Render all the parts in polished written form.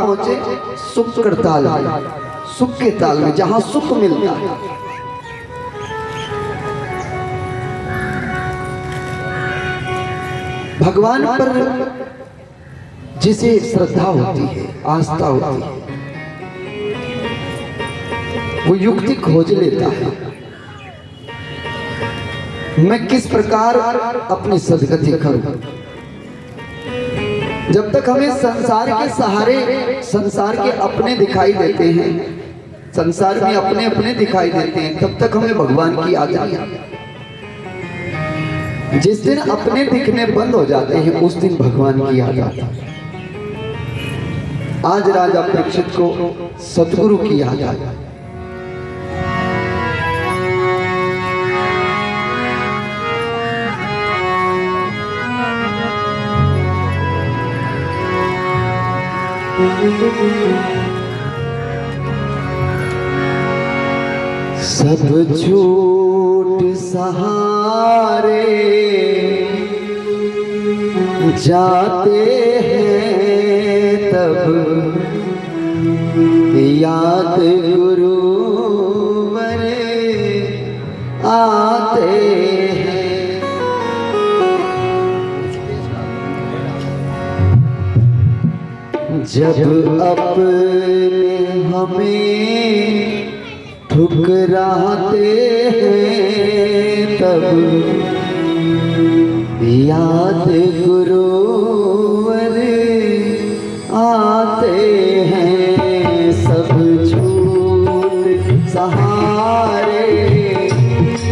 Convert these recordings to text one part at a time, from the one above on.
पहुंचे? सुख कर ताल में, सुख के ताल में, जहां सुख मिलता है। भगवान पर जिसे श्रद्धा होती है, आस्था होती है, वो युक्ति खोज लेता है मैं किस प्रकार अपनी सदगति करूं। जब तक हमें संसार के सहारे, संसार के अपने दिखाई देते हैं, संसार में अपने अपने दिखाई देते हैं, तब तक हमें भगवान की याद नहीं आती। जिस दिन अपने दिखने बंद हो जाते हैं, उस दिन भगवान की याद आती है। आज राजा परीक्षित को सतगुरु की याद आई। सब झूठ सहारे जाते हैं, तब याद गुरुवर आते हैं। जब अपने हमें ठुकराते हैं, तब याद गुरुवर आते हैं। सब झूठ सहारे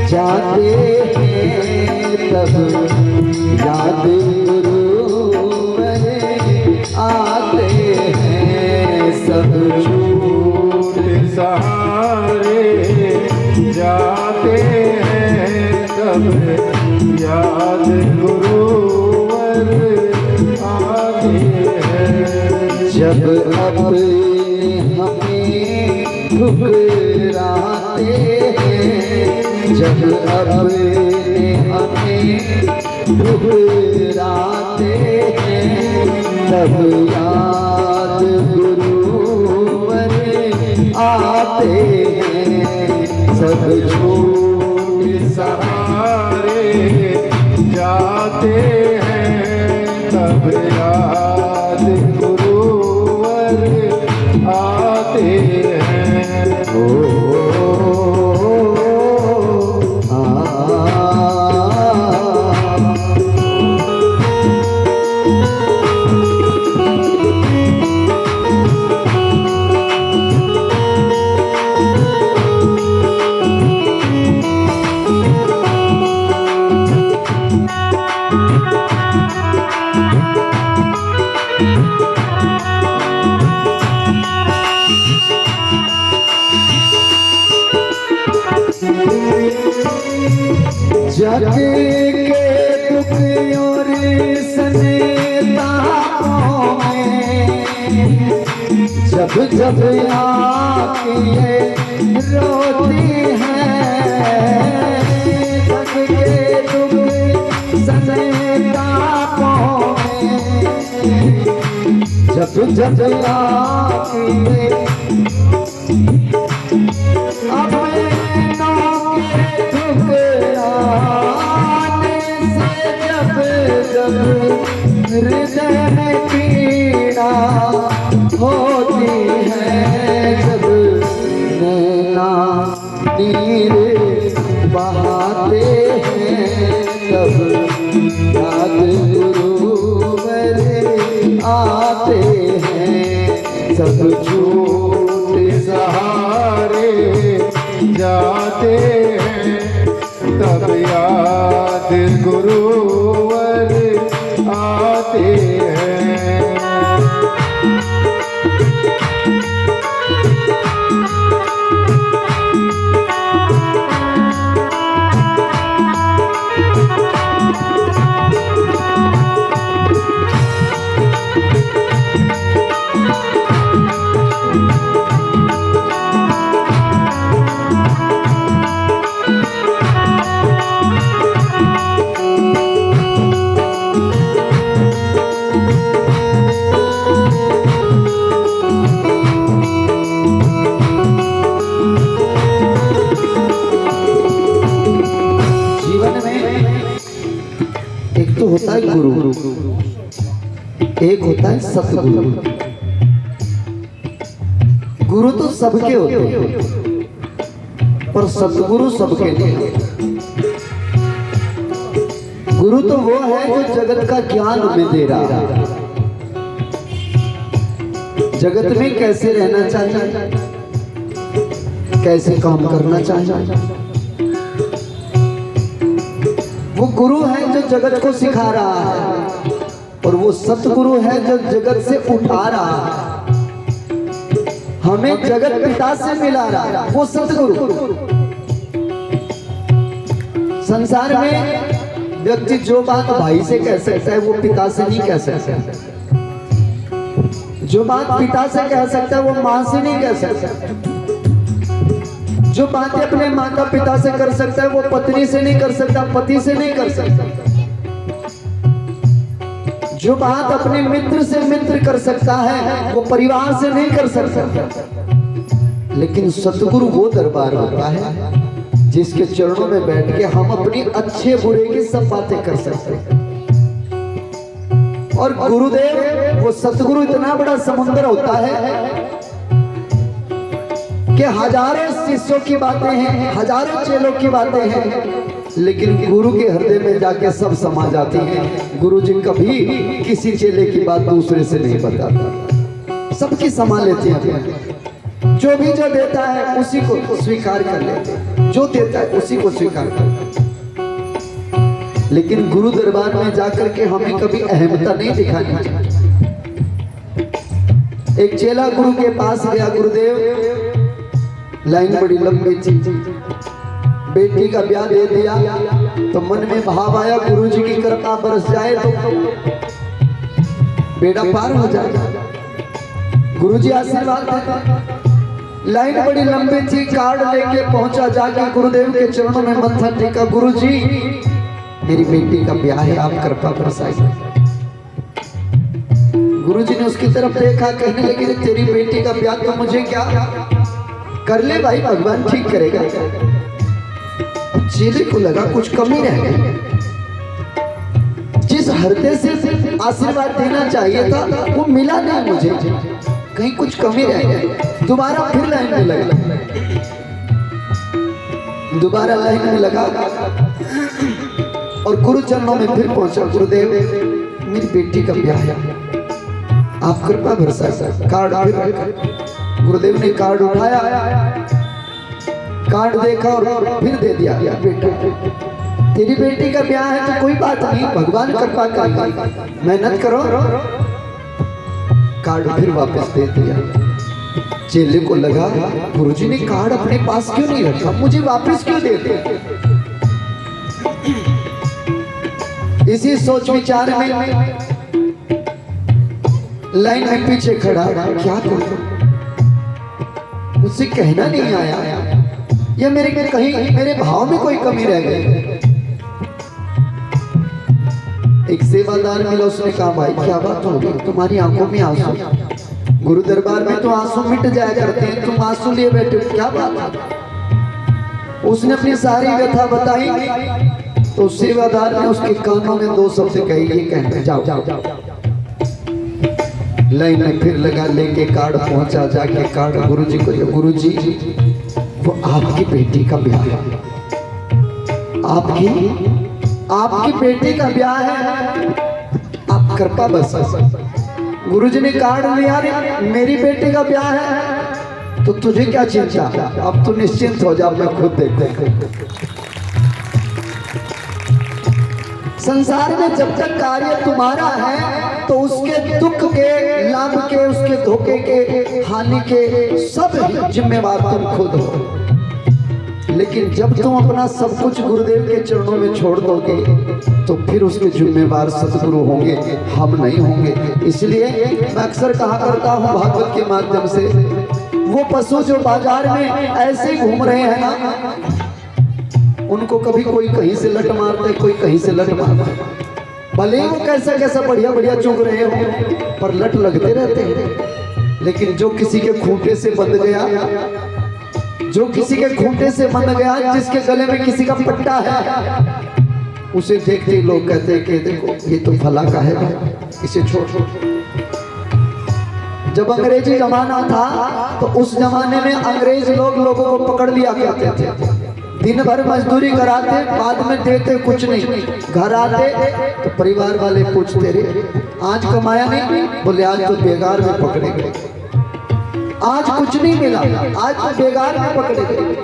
जाते हैं, तब याद गुरुवर आते हैं। सब झूठ सहारे जाते हैं, तब याद गुरुवर आते हैं। जब अपने हमें ठुकराते हैं, जब अपने हमें ठुकराते हैं, तब याद गुरुवर आते हैं। सब झूठ सहारे जाते हैं, तब याद गुरुवर आते हैं। जग के दुख और सनेतापों में जब जब आके रोती है, जग के दुख सनेतापों में जब जब आके हृदय में पीड़ा होती है, जब नैना नीर बहाते हैं, तब याद गुरुवर आते हैं। सब झूठ सहारे जाते हैं, तब याद गुरुवर आते हैं। है गुरु, एक होता है सतगुरु। गुरु तो सबके होते हैं, पर सतगुरु सबके नहीं होते। गुरु तो वो है जो जगत का ज्ञान हमें दे रहा है, जगत में कैसे रहना चाहिए, कैसे काम करना चाहिए। वो गुरु है जो जगत को सिखा रहा है, और वो सतगुरु है जो जगत से उठा रहा है, हमें जगत पिता से मिला रहा है, वो सतगुरु। संसार में व्यक्ति जो बात भाई से कह सकता है वो पिता से नहीं कह सकता, जो बात पिता से कह सकता है वो माँ से नहीं कह सकता, जो बातें अपने माता पिता से कर सकता है वो पत्नी से नहीं कर सकता, पति से नहीं कर सकता, जो बात अपने मित्र से मित्र कर सकता है वो परिवार से नहीं कर सकता। लेकिन सतगुरु वो दरबार होता है जिसके चरणों में बैठ के हम अपनी अच्छे बुरे की सब बातें कर सकते हैं। और गुरुदेव वो सतगुरु इतना बड़ा समुद्र होता है कि हजारों शिष्यों की बातें हैं, हजारों चेलों की बातें हैं, लेकिन गुरु के हृदय में जाके सब समा जाती हैं। गुरु जी कभी किसी चेले की बात दूसरे से नहीं बताता, सबकी समा लेते हैं। जो भी जो देता है उसी को स्वीकार कर लेते हैं, जो देता है उसी को स्वीकार कर लेते। लेकिन गुरु दरबार में जाकर के हमें कभी अहमता नहीं दिखानी चाहिए। एक चेला गुरु के पास गया, गुरुदेव लाइन बड़ी लंबी थी, बेटी का ब्याह दे दिया तो मन में भाव आया गुरु जी की कृपा बरस जाए तो बेटा पार हो जाएगा। गुरु जी आशीर्वाद देते। लाइन बड़ी लंबी थी, कार्ड लेके पहुंचा, जाके गुरुदेव के चरणों में मत्था टेका, गुरु जी मेरी बेटी का ब्याह है, आप कृपा बरसाइए। गुरु जी ने उसकी तरफ देखा, कहने लगे तेरी बेटी का ब्याह तो मुझे क्या, कर ले भाई, भगवान ठीक करेगा। चेले को लगा कुछ कमी रह गई, जिस हृदय से आशीर्वाद देना चाहिए था वो मिला नहीं मुझे, कहीं कुछ कमी रह गई। दोबारा फिर लाइन में लगा, दोबारा लाइन में लगा और गुरु चरणों में फिर पहुंचा, गुरुदेव मेरी बेटी का ब्याह है, आप कृपा बरसा। कार्ड गुरुदेव ने कार्ड उठाया, कार्ड देखा और फिर दे दिया, बेटा तेरी बेटी का ब्याह है तो कोई बात नहीं, भगवान कृपा करेगा, मेहनत करो। कार्ड फिर वापस दे दिया। चेले को लगा गुरुजी ने कार्ड अपने पास क्यों नहीं रखा, मुझे वापस क्यों देते। इसी सोच विचार में लाइन में पीछे खड़ा, क्या करूं, मुझसे कहना नहीं आया या मेरे भाव में कोई कमी रह गई। एक सेवादार मिला, उसने कहा भाई क्या बात हो गई, तुम्हारी आंखों में आंसू, गुरु दरबार में तो आंसू मिट जाया करते हैं, तुम आंसू लिए बैठे हो, क्या बात है। उसने अपनी सारी व्यथा बताई तो सेवादार ने उसके कानों में दो शब्द कहे, ये कहने जाओ। लाइन में फिर लगा, लेके कार्ड पहुंचा, जाके कार्ड गुरुजी को दिया, गुरुजी वो आपकी बेटी का ब्याह है, आपकी बेटी का ब्याह है, आप कृपा बस। गुरुजी ने कार्ड लिया, मेरी बेटी का ब्याह है तो तुझे क्या चिंता, अब तू निश्चिंत हो जा, मैं खुद देख। संसार में जब तक कार्य तुम्हारा है तो उसके दुख के, लाभ के, उसके धोखे के, हानि के सब जिम्मेवार तुम खुद हो। लेकिन जब तुम अपना सब कुछ गुरुदेव के चरणों में छोड़ दोगे तो फिर उसके जिम्मेवार सतगुरु होंगे, हम नहीं होंगे। इसलिए मैं अक्सर कहा करता हूँ भागवत के माध्यम से, वो पशु जो बाजार में ऐसे घूम रहे हैं ना, उनको कभी कोई कहीं से लट मारता है, कोई कहीं से लट मारता है, भले वो कैसा कैसा बढ़िया बढ़िया चुग रहे हो पर लट लगते रहते हैं। लेकिन जो किसी के खूंटे से बंध गया, जो किसी के खूंटे से बंध गया, जिसके गले में किसी का पट्टा है, उसे देखते ही लोग कहते हैं कि देखो ये तो फला का है भाई, इसे छोड़। जब अंग्रेजी जमाना था तो उस जमाने में अंग्रेज लोग लोगों को पकड़ लिया करते थे, दिन भर मजदूरी कराते, बाद में देते कुछ नहीं, घर आते तो परिवार वाले पूछते रे आज कमाया नहीं, बोले आज तो बेगार में पकड़े गए, आज कुछ नहीं मिला, आज तो बेगार में पकड़े गए।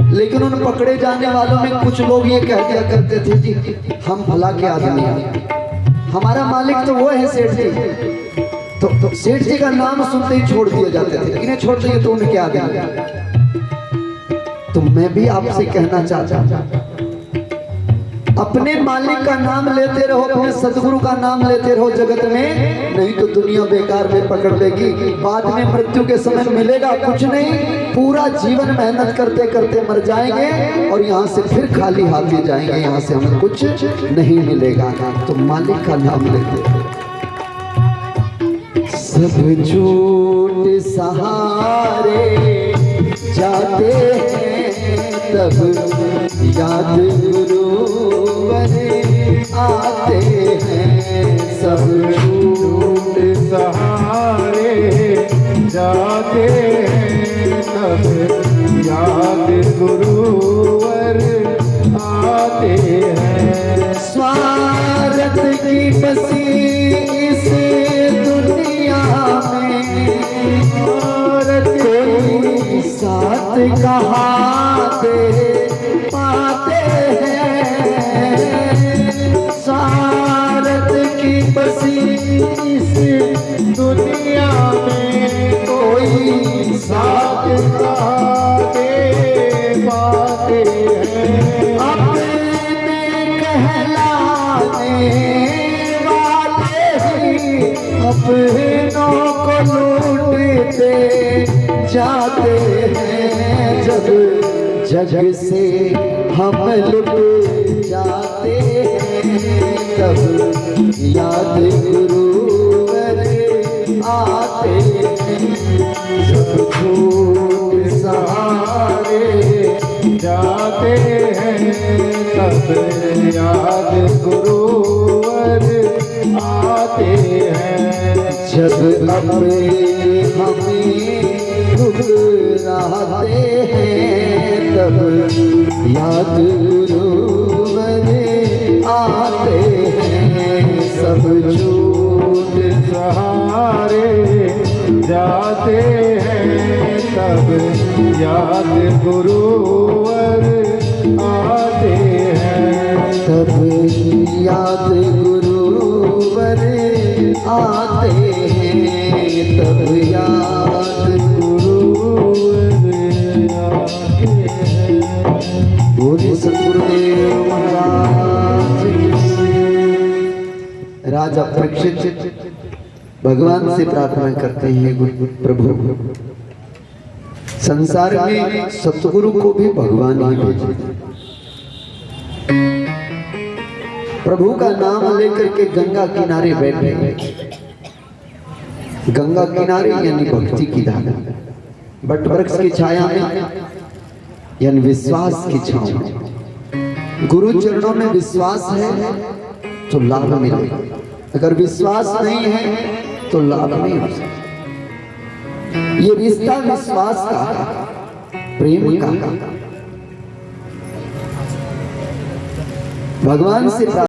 लेकिन उन पकड़े जाने वालों में कुछ लोग ये कह दिया करते थे जी हम भला के आदमी हैं, हमारा मालिक तो वो है सेठ जी। तो सेठ जी का नाम सुनते ही छोड़ दिए जाते थे, इन्हें छोड़ दिए तो उनके आदमी। तो मैं भी आपसे कहना चाहता हूं, अपने मालिक का नाम लेते रहो, अपने सदगुरु का नाम लेते रहो जगत में, नहीं तो दुनिया बेकार में पकड़ लेगी। बाद में मृत्यु के समय मिलेगा कुछ नहीं, पूरा जीवन मेहनत करते करते मर जाएंगे और यहाँ से फिर खाली हाथ जाएंगे, यहाँ से हमें कुछ नहीं मिलेगा। तो मालिक का नाम लेते, सब झूठ सहारे जाते हैं तब याद गुरुवर आते हैं, सब झूठ सहारे जाते हैं तब याद गुरुवर आते हैं। स्वार्थ की बसी इस दुनिया में कोई साथ कहाँ दे पाते हैं, स्वार्थ की बसी इस दुनिया में कोई साथ कहाँ दे पाते हैं, अपने कहलाने वाले ही अपनों को लूटते जाते हैं, जब जग से हम लुट जाते हैं तब याद गुरुवर आते हैं। सब झूठ सहारे जाते हैं तब याद गुरुवर आते हैं, जब अपने हमें ठुकराते हैं तब याद गुरुवर आते हैं। सब झूठ सहारे जाते हैं तब याद गुरुवर आते हैं, तब याद गुरुवर आते हैं, तब याद गुरुवर आते हैं। बोले सतगुरुदेव महाराज की। राजा परीक्षित भगवान से प्रार्थना करते हैं, गुरु प्रभु संसार में सतगुरु को भी भगवान ही भेजे, प्रभु का नाम लेकर के गंगा किनारे बैठे, गंगा किनारे यानी भक्ति की धारा, बट वृक्ष की छाया में यानी विश्वास की छांव में। गुरु चरणों में विश्वास है तो लाभ मिलेगा, अगर विश्वास नहीं है तो लाभ नहीं हो सकता। ये रिश्ता विश्वास का, प्रेम का, भगवान से